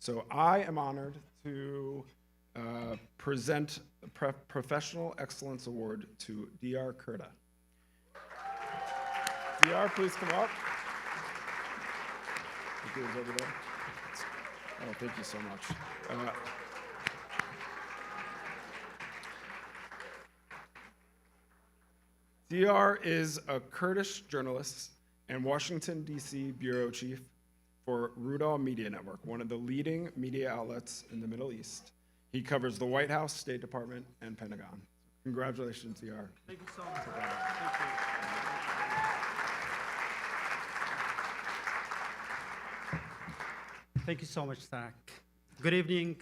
So I am honored to present the Professional Excellence Award to Diyar Kurda. Diyar, please come up. Over there. Oh, thank you so much. Diyar is a Kurdish journalist and Washington, D.C. bureau chief for Rudal Media Network, one of the leading media outlets in the Middle East. He covers the White House, State Department, and Pentagon. Congratulations, Diyar. Thank you so much. Thank you. Thank you so much, Zach. Good evening.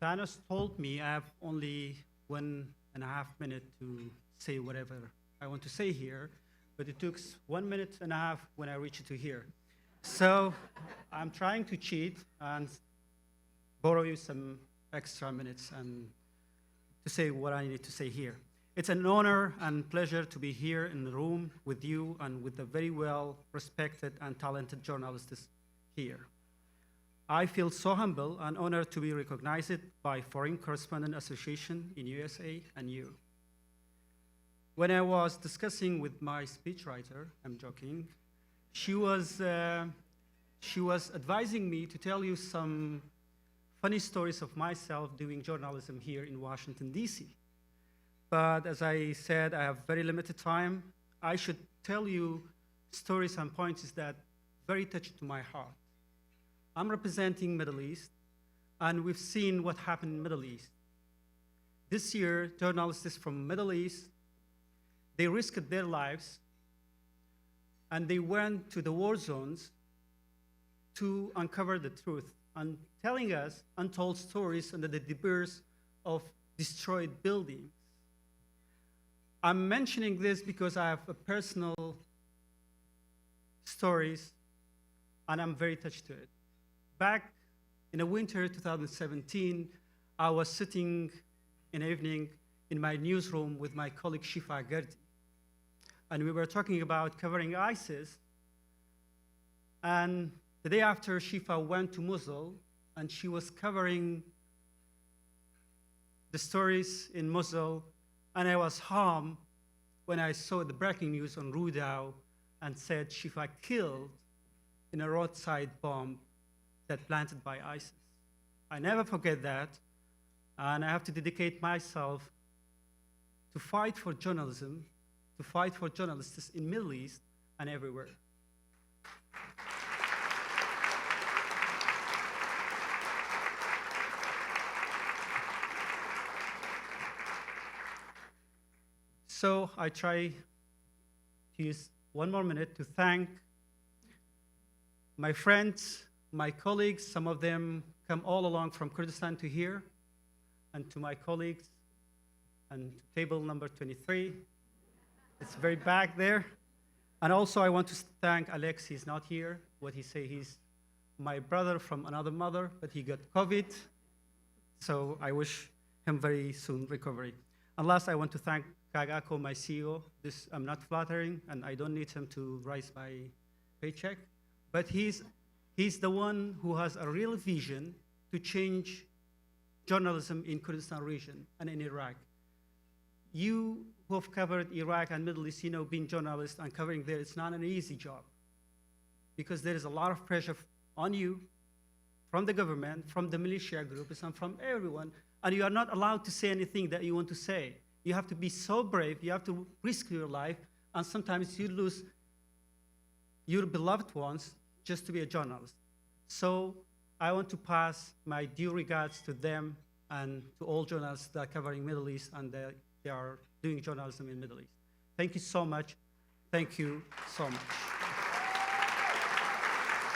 Thanos told me I have only 1.5 minutes to say whatever I want to say here, but it took 1.5 minutes when I reached to here. So I'm trying to cheat and borrow you some extra minutes and to say what I need to say here. It's an honor and pleasure to be here in the room with you and with the very well respected and talented journalists here. I feel so humble and honored to be recognized by Foreign Correspondents Association in USA and you. When I was discussing with my speechwriter, I'm joking, she was advising me to tell you some funny stories of myself doing journalism here in Washington, D.C. But as I said, I have very limited time. I should tell you stories and points that very touched to my heart. I'm representing Middle East, and we've seen what happened in Middle East. This year, journalists from Middle East, they risked their lives, and they went to the war zones to uncover the truth and telling us untold stories under the debris of destroyed buildings. I'm mentioning this because I have a personal stories, and I'm very touched to it. Back in the winter 2017, I was sitting in the evening in my newsroom with my colleague Shifa Gardi, and we were talking about covering ISIS. And the day after, Shifa went to Mosul, and she was covering the stories in Mosul, and I was harmed when I saw the breaking news on Rudal and said Shifa killed in a roadside bomb that planted by ISIS. I never forget that, and I have to dedicate myself to fight for journalism, to fight for journalists in Middle East and everywhere. So I try to use 1 more minute to thank my friends, my colleagues. Some of them come all along from Kurdistan to here, and to my colleagues, and table number 23. It's very back there. And also I want to thank Alex, he's not here. What he say, he's my brother from another mother, but he got COVID. So I wish him very soon recovery. And last, I want to thank Kagako, my CEO. This, I'm not flattering, and I don't need him to raise my paycheck. But he's the one who has a real vision to change journalism in Kurdistan region and in Iraq. You who have covered Iraq and Middle East, you know, being journalists and covering there, it's not an easy job, because there is a lot of pressure on you from the government, from the militia groups, and from everyone, and you are not allowed to say anything that you want to say. You have to be so brave, you have to risk your life, and sometimes you lose your beloved ones just to be a journalist. So I want to pass my due regards to them and to all journalists that are covering Middle East and they are doing journalism in Middle East. Thank you so much. Thank you so much.